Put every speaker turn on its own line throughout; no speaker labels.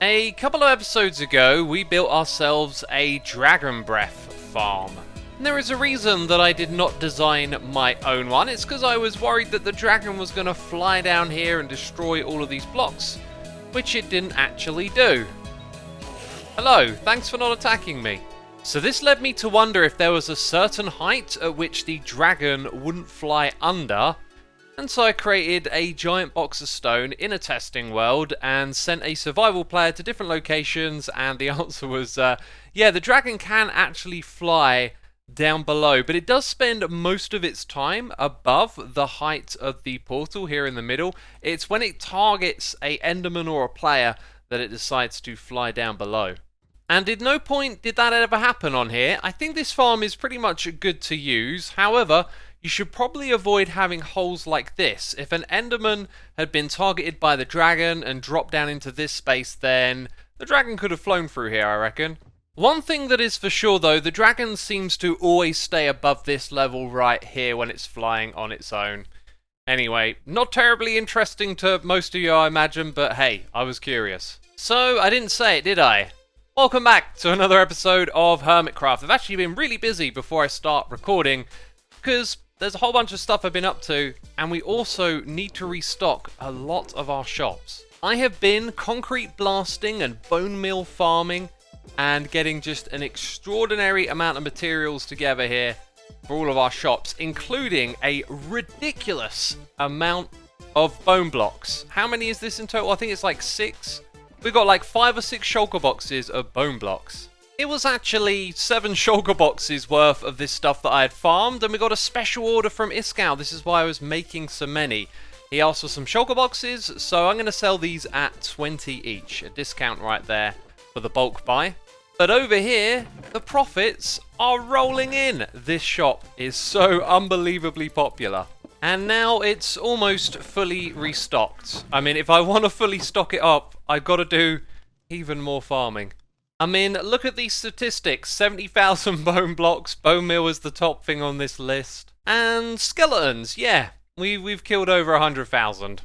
A couple of episodes ago, we built ourselves a dragon breath farm. And there is a reason that I did not design my own one. It's because I was worried that the dragon was going to fly down here and destroy all of these blocks, which it didn't actually do. Hello, thanks for not attacking me. So this led me to wonder if there was a certain height at which the dragon wouldn't fly under. And so I created a giant box of stone in a testing world and sent a survival player to different locations, and the answer was, yeah, the dragon can actually fly down below, but it does spend most of its time above the height of the portal here in the middle. It's when it targets a enderman or a player that it decides to fly down below. And at no point did that ever happen on here. I think this farm is pretty much good to use. However, you should probably avoid having holes like this. If an enderman had been targeted by the dragon and dropped down into this space, then the dragon could have flown through here, I reckon. One thing that is for sure though, the dragon seems to always stay above this level right here when it's flying on its own. Anyway, not terribly interesting to most of you, I imagine, but hey, I was curious. So, I didn't say it, did I? Welcome back to another episode of Hermitcraft. I've actually been really busy before I start recording, because there's a whole bunch of stuff I've been up to, and we also need to restock a lot of our shops. I have been concrete blasting and bone meal farming and getting just an extraordinary amount of materials together here for all of our shops, including a ridiculous amount of bone blocks. How many is this in total? I think it's like 6. We've got like 5 or 6 shulker boxes of bone blocks. It was actually 7 shulker boxes worth of this stuff that I had farmed, and we got a special order from Iskal. This is why I was making so many. He asked for some shulker boxes, so I'm going to sell these at 20 each. A discount right there for the bulk buy. But over here, the profits are rolling in. This shop is so unbelievably popular. And now it's almost fully restocked. I mean, if I want to fully stock it up, I've got to do even more farming. I mean, look at these statistics. 70,000 bone blocks. Bone meal is the top thing on this list. And skeletons, yeah. We've killed over 100,000.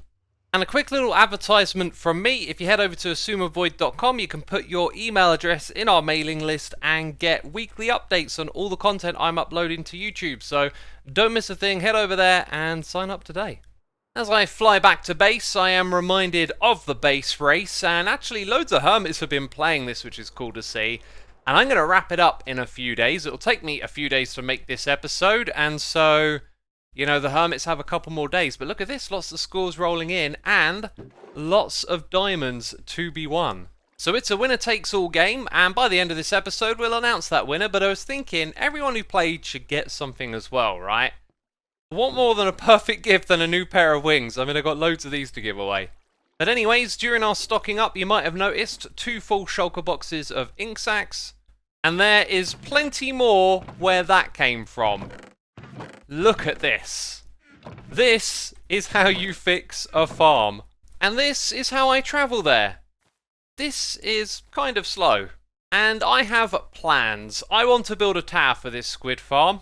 And a quick little advertisement from me. If you head over to xisumavoid.com, you can put your email address in our mailing list and get weekly updates on all the content I'm uploading to YouTube. So don't miss a thing. Head over there and sign up today. As I fly back to base, I am reminded of the base race, and actually loads of hermits have been playing this, which is cool to see. And I'm going to wrap it up in a few days. It'll take me a few days to make this episode, and so, you know, the hermits have a couple more days. But look at this, lots of scores rolling in, and lots of diamonds to be won. So it's a winner-takes-all game, and by the end of this episode, we'll announce that winner. But I was thinking, everyone who played should get something as well, right? What more than a perfect gift than a new pair of wings? I mean, I got loads of these to give away. But anyways, during our stocking up, you might have noticed 2 full shulker boxes of ink sacks. And there is plenty more where that came from. Look at this. This is how you fix a farm. And this is how I travel there. This is kind of slow. And I have plans. I want to build a tower for this squid farm.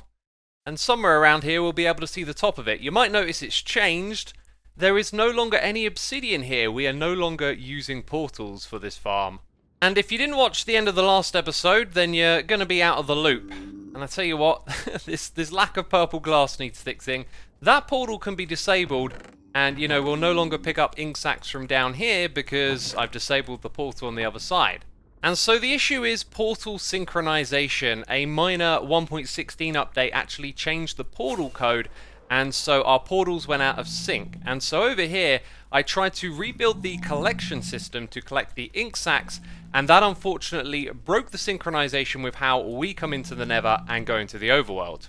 And somewhere around here we'll be able to see the top of it. You might notice it's changed. There is no longer any obsidian here. We are no longer using portals for this farm. And if you didn't watch the end of the last episode, then you're going to be out of the loop. And I tell you what, this lack of purple glass needs fixing. That portal can be disabled, and you know, we'll no longer pick up ink sacks from down here because I've disabled the portal on the other side. And so the issue is portal synchronization. A minor 1.16 update actually changed the portal code, and so our portals went out of sync. And so over here, I tried to rebuild the collection system to collect the ink sacks, and that unfortunately broke the synchronization with how we come into the Nether and go into the overworld.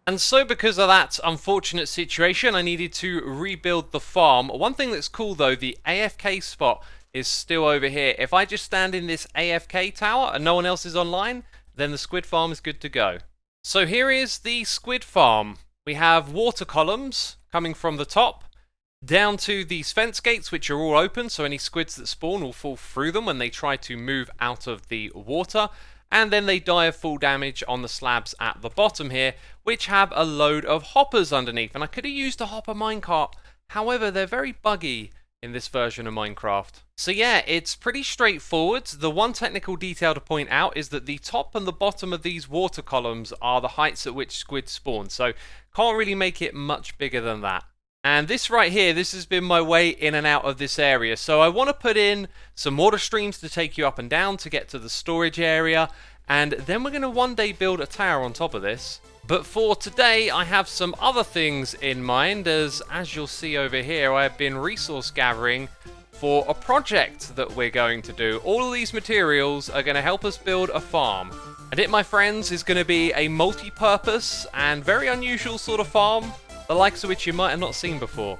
And so because of that unfortunate situation, I needed to rebuild the farm. One thing that's cool though, the AFK spot is still over here. If I just stand in this AFK tower and no one else is online, then the squid farm is good to go. So here is the squid farm. We have water columns coming from the top down to these fence gates, which are all open, so any squids that spawn will fall through them when they try to move out of the water. And then they die of full damage on the slabs at the bottom here, which have a load of hoppers underneath. And I could have used a hopper minecart, however they're very buggy in this version of Minecraft. So yeah, it's pretty straightforward. The one technical detail to point out is that the top and the bottom of these water columns are the heights at which squid spawn, so can't really make it much bigger than that. And this right here, this has been my way in and out of this area. So I want to put in some water streams to take you up and down to get to the storage area, and then we're going to one day build a tower on top of this. But for today, I have some other things in mind, as you'll see over here, I have been resource gathering for a project that we're going to do. All of these materials are going to help us build a farm. And it, my friends, is going to be a multi-purpose and very unusual sort of farm, the likes of which you might have not seen before.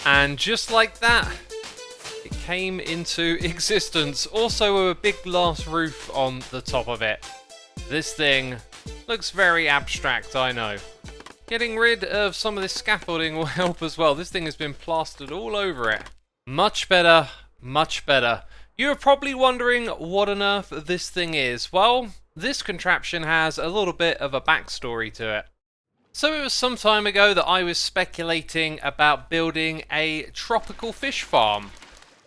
And just like that, it came into existence. Also with a big glass roof on the top of it. This thing looks very abstract, I know. Getting rid of some of this scaffolding will help as well. This thing has been plastered all over it. Much better, much better. You're probably wondering what on earth this thing is. Well, this contraption has a little bit of a backstory to it. So it was some time ago that I was speculating about building a tropical fish farm.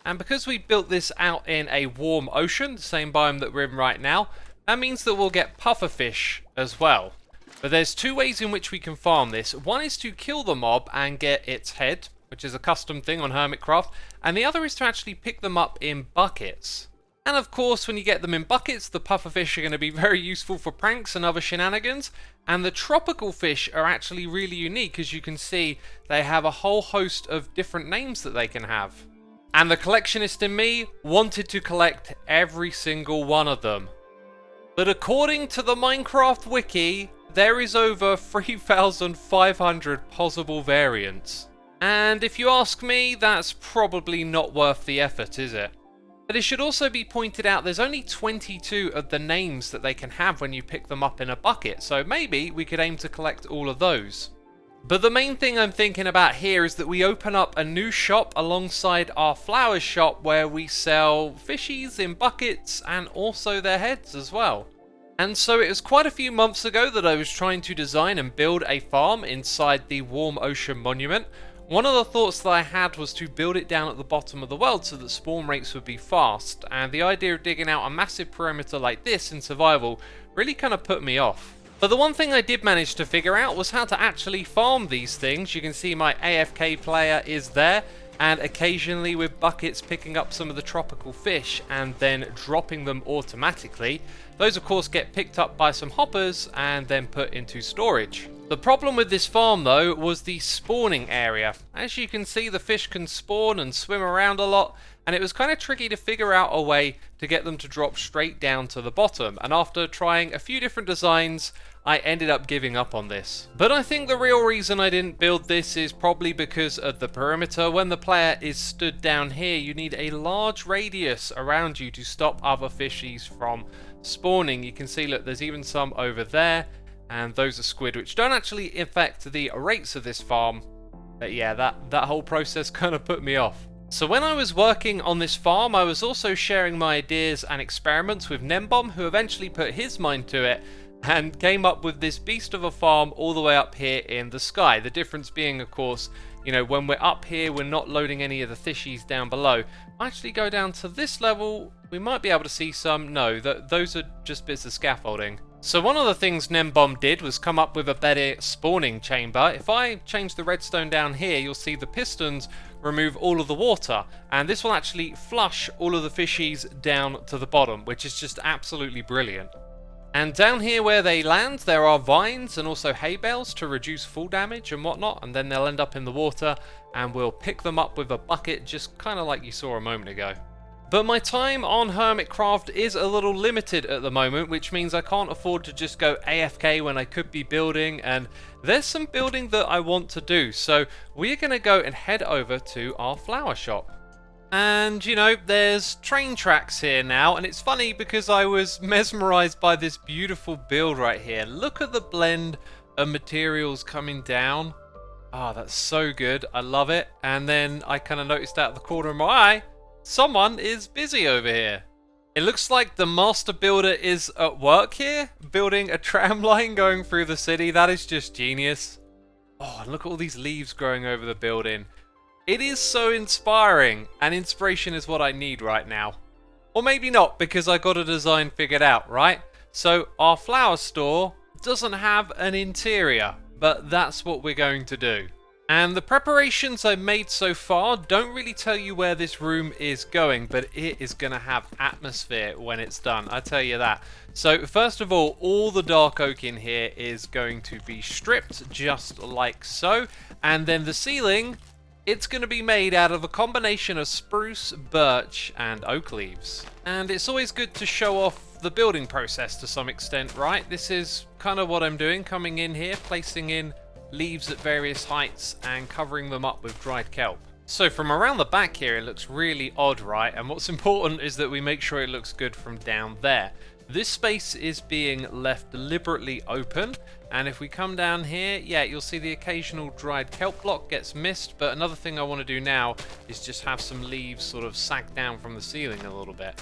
And because we built this out in a warm ocean, the same biome that we're in right now, that means that we'll get pufferfish as well. But there's two ways in which we can farm this. One is to kill the mob and get its head, which is a custom thing on Hermitcraft, and the other is to actually pick them up in buckets. And of course, when you get them in buckets, the pufferfish are going to be very useful for pranks and other shenanigans. And the tropical fish are actually really unique. As you can see, they have a whole host of different names that they can have. And the collectionist in me wanted to collect every single one of them. But according to the Minecraft wiki, there is over 3,500 possible variants. And if you ask me, that's probably not worth the effort, is it? But it should also be pointed out there's only 22 of the names that they can have when you pick them up in a bucket, so maybe we could aim to collect all of those. But the main thing I'm thinking about here is that we open up a new shop alongside our flowers shop where we sell fishies in buckets and also their heads as well. And so it was quite a few months ago that I was trying to design and build a farm inside the Warm Ocean Monument. One of the thoughts that I had was to build it down at the bottom of the world so that spawn rates would be fast, and the idea of digging out a massive perimeter like this in survival really kind of put me off. But the one thing I did manage to figure out was how to actually farm these things. You can see my AFK player is there, and occasionally with buckets picking up some of the tropical fish and then dropping them automatically. Those of course get picked up by some hoppers and then put into storage. The problem with this farm though was the spawning area. As you can see, the fish can spawn and swim around a lot, and it was kind of tricky to figure out a way to get them to drop straight down to the bottom, and after trying a few different designs I ended up giving up on this. But I think the real reason I didn't build this is probably because of the perimeter. When the player is stood down here, you need a large radius around you to stop other fishies from spawning. You can see, look, there's even some over there, and those are squid, which don't actually affect the rates of this farm. But yeah, that whole process kind of put me off. So when I was working on this farm, I was also sharing my ideas and experiments with Nembom, who eventually put his mind to it and came up with this beast of a farm all the way up here in the sky. The difference being, of course, you know, when we're up here, we're not loading any of the fishies down below. I actually go down to this level, we might be able to see some. No, those are just bits of scaffolding. So one of the things Nembomb did was come up with a better spawning chamber. If I change the redstone down here, you'll see the pistons remove all of the water, and this will actually flush all of the fishies down to the bottom, which is just absolutely brilliant. And down here where they land, there are vines and also hay bales to reduce fall damage and whatnot, and then they'll end up in the water, and we'll pick them up with a bucket, just kind of like you saw a moment ago. But my time on Hermitcraft is a little limited at the moment, which means I can't afford to just go AFK when I could be building, and there's some building that I want to do, so we're going to go and head over to our flower shop. And, you know, there's train tracks here now, and it's funny because I was mesmerized by this beautiful build right here. Look at the blend of materials coming down. Ah, that's so good. I love it. And then I kind of noticed out of the corner of my eye, someone is busy over here. It looks like the master builder is at work here, building a tram line going through the city. That is just genius. Oh, and look at all these leaves growing over the building. It is so inspiring, and inspiration is what I need right now. Or maybe not, because I got a design figured out, right? So our flower store doesn't have an interior, but that's what we're going to do. And the preparations I've made so far don't really tell you where this room is going, but it is going to have atmosphere when it's done, I tell you that. So first of all the dark oak in here is going to be stripped just like so, and then the ceiling, it's going to be made out of a combination of spruce, birch and oak leaves. And it's always good to show off the building process to some extent, right? This is kind of what I'm doing, coming in here, placing in leaves at various heights and covering them up with dried kelp. So from around the back here it looks really odd, right? And what's important is that we make sure it looks good from down there. This space is being left deliberately open, and if we come down here, yeah, you'll see the occasional dried kelp block gets missed, but another thing I want to do now is just have some leaves sort of sag down from the ceiling a little bit.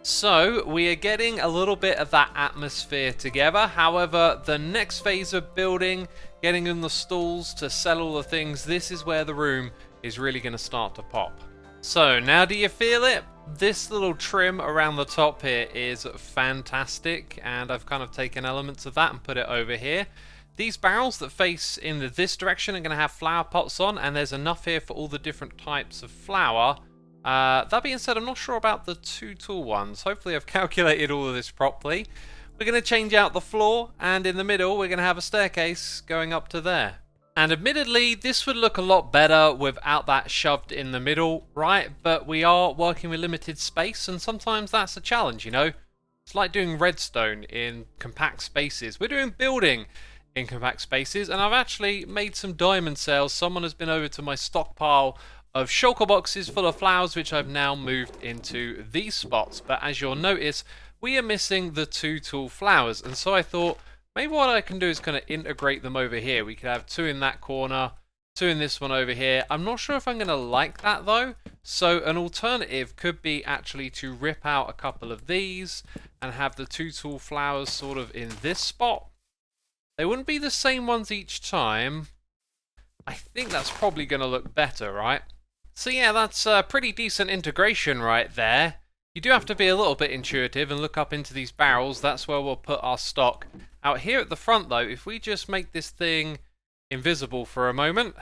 So we are getting a little bit of that atmosphere together. However, the next phase of building, getting in the stalls to sell all the things, this is where the room is really going to start to pop. So now do you feel it? This little trim around the top here is fantastic, and I've kind of taken elements of that and put it over here. These barrels that face in this direction are going to have flower pots on, and there's enough here for all the different types of flower. That being said, I'm not sure about the two tall ones. Hopefully I've calculated all of this properly. We're going to change out the floor, and in the middle we're going to have a staircase going up to there. And admittedly, this would look a lot better without that shoved in the middle, right? But we are working with limited space, and sometimes that's a challenge, you know? It's like doing redstone in compact spaces. We're doing building in compact spaces, and I've actually made some diamond sales. Someone has been over to my stockpile of shulker boxes full of flowers, which I've now moved into these spots. But as you'll notice, we are missing the two tall flowers, and so I thought maybe what I can do is kind of integrate them over here. We could have two in that corner, two in this one over here. I'm not sure if I'm going to like that though, so an alternative could be actually to rip out a couple of these and have the two tall flowers sort of in this spot. They wouldn't be the same ones each time. I think that's probably going to look better, right? So yeah, that's a pretty decent integration right there. You do have to be a little bit intuitive and look up into these barrels. That's where we'll put our stock. Out here at the front though, if we just make this thing invisible for a moment,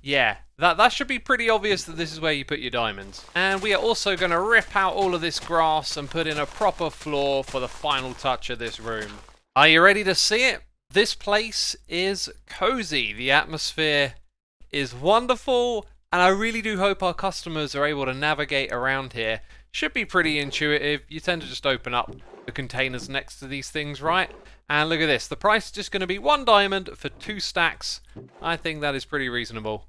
yeah, that should be pretty obvious that this is where you put your diamonds. And we are also going to rip out all of this grass and put in a proper floor for the final touch of this room. Are you ready to see it? This place is cozy. The atmosphere is wonderful, and I really do hope our customers are able to navigate around here. Should be pretty intuitive. You tend to just open up the containers next to these things, right? And look at this. The price is just going to be 1 diamond for 2 stacks. I think that is pretty reasonable.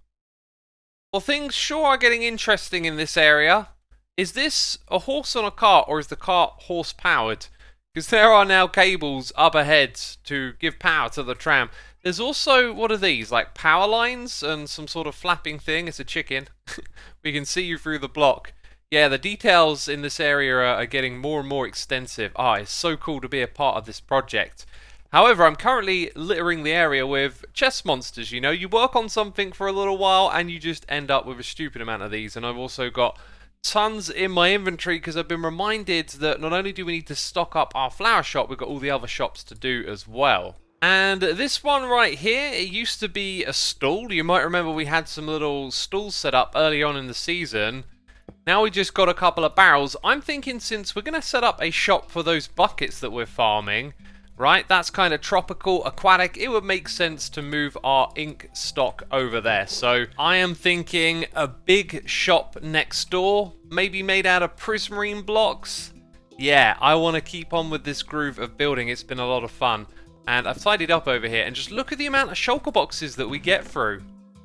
Well, things sure are getting interesting in this area. Is this a horse on a cart, or is the cart horse powered? Because there are now cables up ahead to give power to the tram. There's also, what are these, like power lines and some sort of flapping thing? It's a chicken. We can see you through the block. Yeah, the details in this area are getting more and more extensive. It's so cool to be a part of this project. However, I'm currently littering the area with chest monsters, you know. You work on something for a little while and you just end up with a stupid amount of these. And I've also got tons in my inventory because I've been reminded that not only do we need to stock up our flower shop, we've got all the other shops to do as well. And this one right here, it used to be a stall. You might remember we had some little stalls set up early on in the season. Now we just got a couple of barrels. I'm thinking since we're going to set up a shop for those buckets that we're farming, right, that's kind of tropical, aquatic, it would make sense to move our ink stock over there. So I am thinking a big shop next door, maybe made out of prismarine blocks. Yeah, I want to keep on with this groove of building. It's been a lot of fun. And I've tidied up over here, and just look at the amount of shulker boxes that we get through.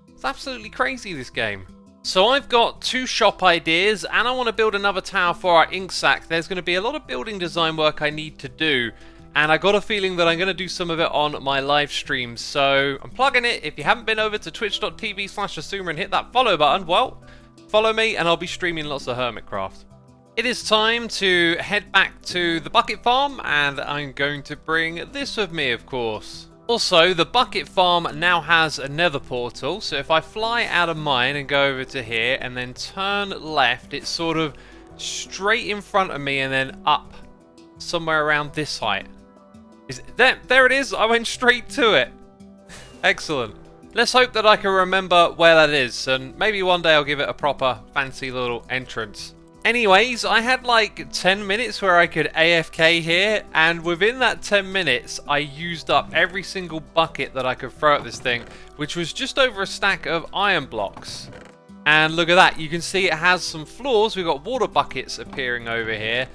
It's absolutely crazy, this game. So I've got 2 shop ideas, and I want to build another tower for our ink sac. There's going to be a lot of building design work I need to do, and I got a feeling that I'm going to do some of it on my live streams. So I'm plugging it. If you haven't been over to twitch.tv/Xisuma and hit that follow button, well, follow me, and I'll be streaming lots of Hermitcraft. It is time to head back to the bucket farm, and I'm going to bring this with me, of course. Also, the bucket farm now has a nether portal, so if I fly out of mine and go over to here and then turn left, it's sort of straight in front of me and then up somewhere around this height. There it is, I went straight to it. Excellent. Let's hope that I can remember where that is, and maybe one day I'll give it a proper fancy little entrance. Anyways, I had like 10 minutes where I could AFK here, and within that 10 minutes, I used up every single bucket that I could throw at this thing, which was just over a stack of iron blocks. And look at that, you can see it has some flaws. We've got water buckets appearing over here,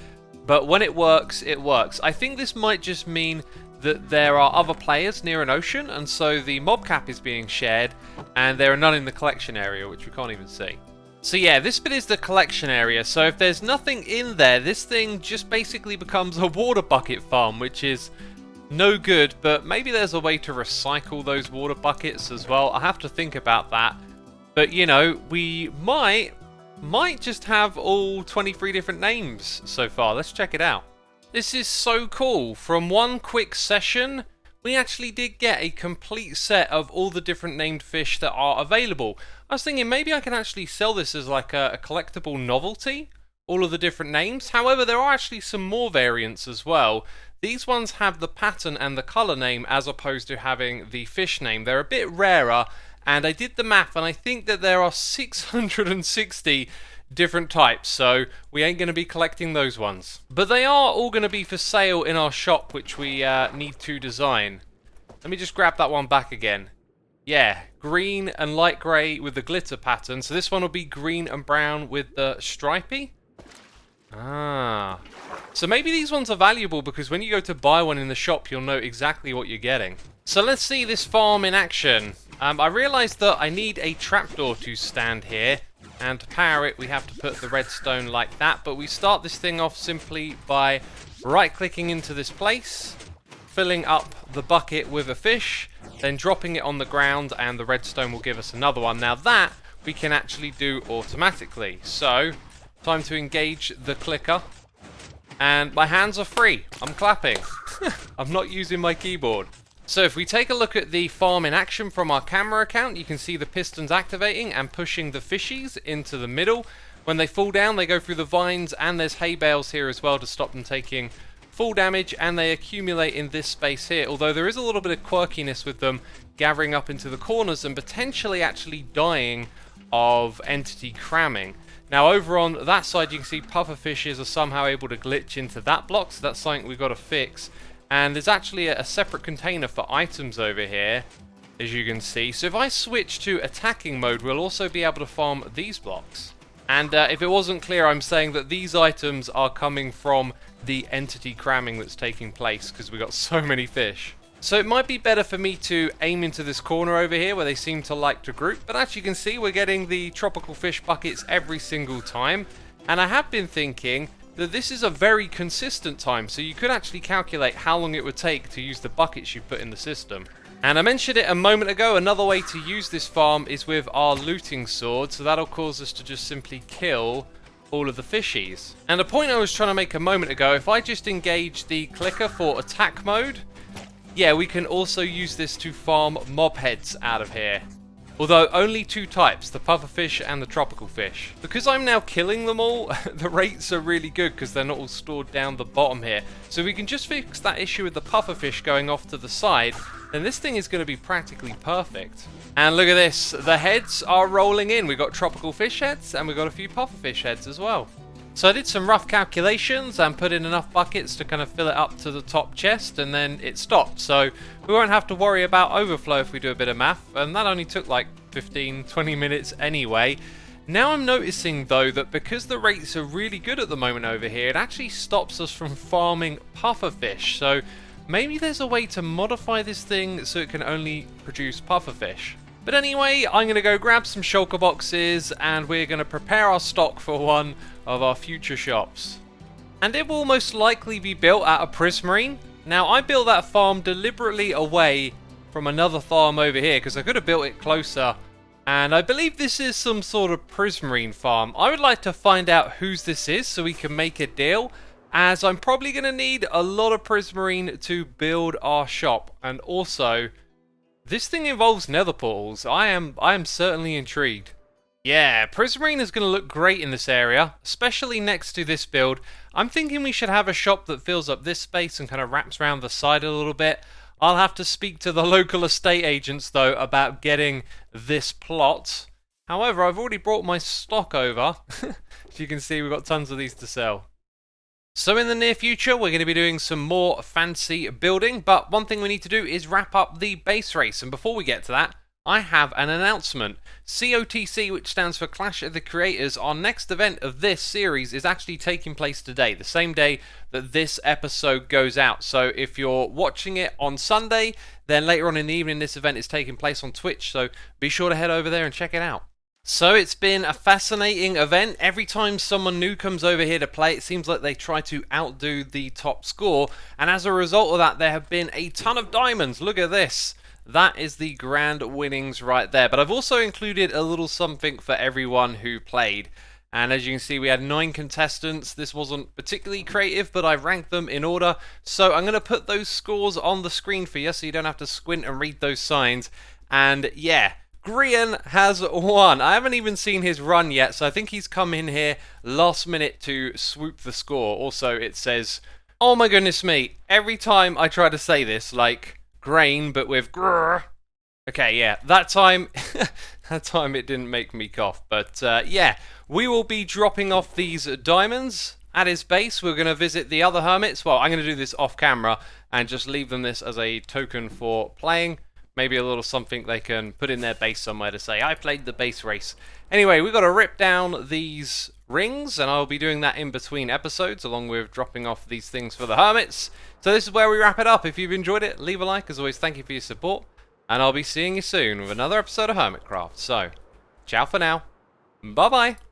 but when it works, it works. I think this might just mean that there are other players near an ocean, and so the mob cap is being shared, and there are none in the collection area, which we can't even see. So yeah, this bit is the collection area, so if there's nothing in there, this thing just basically becomes a water bucket farm, which is no good, but maybe there's a way to recycle those water buckets as well. I have to think about that. But you know, we might just have all 23 different names so far. Let's check it out. This is so cool. From one quick session, we actually did get a complete set of all the different named fish that are available. I was thinking maybe I can actually sell this as like a collectible novelty, all of the different names. However, there are actually some more variants as well. These ones have the pattern and the color name as opposed to having the fish name. They're a bit rarer, and I did the math, and I think that there are 660 different types, so we ain't going to be collecting those ones. But they are all going to be for sale in our shop, which we need to design. Let me just grab that one back again. Yeah, green and light grey with the glitter pattern. So this one will be green and brown with the stripy. Ah. So maybe these ones are valuable because when you go to buy one in the shop, you'll know exactly what you're getting. So let's see this farm in action. I realised that I need a trapdoor to stand here. And to power it, we have to put the redstone like that. But we start this thing off simply by right-clicking into this place, filling up the bucket with a fish, then dropping it on the ground, and the redstone will give us another one. Now that we can actually do automatically. So, time to engage the clicker. And my hands are free. I'm clapping. I'm not using my keyboard. So if we take a look at the farm in action from our camera account, you can see the pistons activating and pushing the fishies into the middle. When they fall down, they go through the vines, and there's hay bales here as well to stop them taking full damage, and they accumulate in this space here, although there is a little bit of quirkiness with them gathering up into the corners and potentially actually dying of entity cramming. Now over on that side, you can see puffer fishes are somehow able to glitch into that block, so that's something we've got to fix. And there's actually a separate container for items over here, as you can see. So if I switch to attacking mode, we'll also be able to farm these blocks. And if it wasn't clear, I'm saying that these items are coming from the entity cramming that's taking place because we've got so many fish. So it might be better for me to aim into this corner over here where they seem to like to group. But as you can see, we're getting the tropical fish buckets every single time. And I have been thinking that this is a very consistent time, so you could actually calculate how long it would take to use the buckets you put in the system. And I mentioned it a moment ago, another way to use this farm is with our looting sword, so that'll cause us to just simply kill all of the fishies. And a point I was trying to make a moment ago, if I just engage the clicker for attack mode, yeah, we can also use this to farm mob heads out of here. Although only two types, the pufferfish and the tropical fish. Because I'm now killing them all, the rates are really good because they're not all stored down the bottom here. So we can just fix that issue with the pufferfish going off to the side, then this thing is going to be practically perfect. And look at this, the heads are rolling in. We've got tropical fish heads and we've got a few pufferfish heads as well. So I did some rough calculations and put in enough buckets to kind of fill it up to the top chest, and then it stopped. So we won't have to worry about overflow if we do a bit of math, and that only took like 15-20 minutes anyway. Now I'm noticing though that because the rates are really good at the moment over here, it actually stops us from farming pufferfish. So maybe there's a way to modify this thing so it can only produce pufferfish. But anyway, I'm going to go grab some shulker boxes and we're going to prepare our stock for one of our future shops. And it will most likely be built at a Prismarine. Now, I built that farm deliberately away from another farm over here because I could have built it closer. And I believe this is some sort of Prismarine farm. I would like to find out whose this is so we can make a deal, as I'm probably going to need a lot of Prismarine to build our shop. And also, this thing involves nether portals. I am certainly intrigued. Yeah, Prismarine is going to look great in this area, especially next to this build. I'm thinking we should have a shop that fills up this space and kind of wraps around the side a little bit. I'll have to speak to the local estate agents though about getting this plot. However, I've already brought my stock over. As you can see, we've got tons of these to sell. So in the near future, we're going to be doing some more fancy building, but one thing we need to do is wrap up the base race. And before we get to that, I have an announcement. COTC, which stands for Clash of the Creators, our next event of this series is actually taking place today, the same day that this episode goes out. So if you're watching it on Sunday, then later on in the evening this event is taking place on Twitch, so be sure to head over there and check it out. So it's been a fascinating event. Every time someone new comes over here to play, it seems like they try to outdo the top score, and as a result of that there have been a ton of diamonds. Look at this. That is the grand winnings right there. But I've also included a little something for everyone who played. And as you can see, we had 9 contestants. This wasn't particularly creative, but I ranked them in order. So I'm going to put those scores on the screen for you so you don't have to squint and read those signs. And yeah, Grian has won. I haven't even seen his run yet, so I think he's come in here last minute to swoop the score. Also, it says, oh my goodness me, every time I try to say this, like grain, but with grrr. Okay, yeah, that time it didn't make me cough. But yeah, we will be dropping off these diamonds at his base. We're going to visit the other hermits. Well, I'm going to do this off camera and just leave them this as a token for playing. Maybe a little something they can put in their base somewhere to say, I played the base race. Anyway, we've got to rip down these rings, and I'll be doing that in between episodes, along with dropping off these things for the hermits. So this is where we wrap it up. If you've enjoyed it, leave a like. As always, thank you for your support, and I'll be seeing you soon with another episode of Hermitcraft. So, ciao for now. Bye-bye.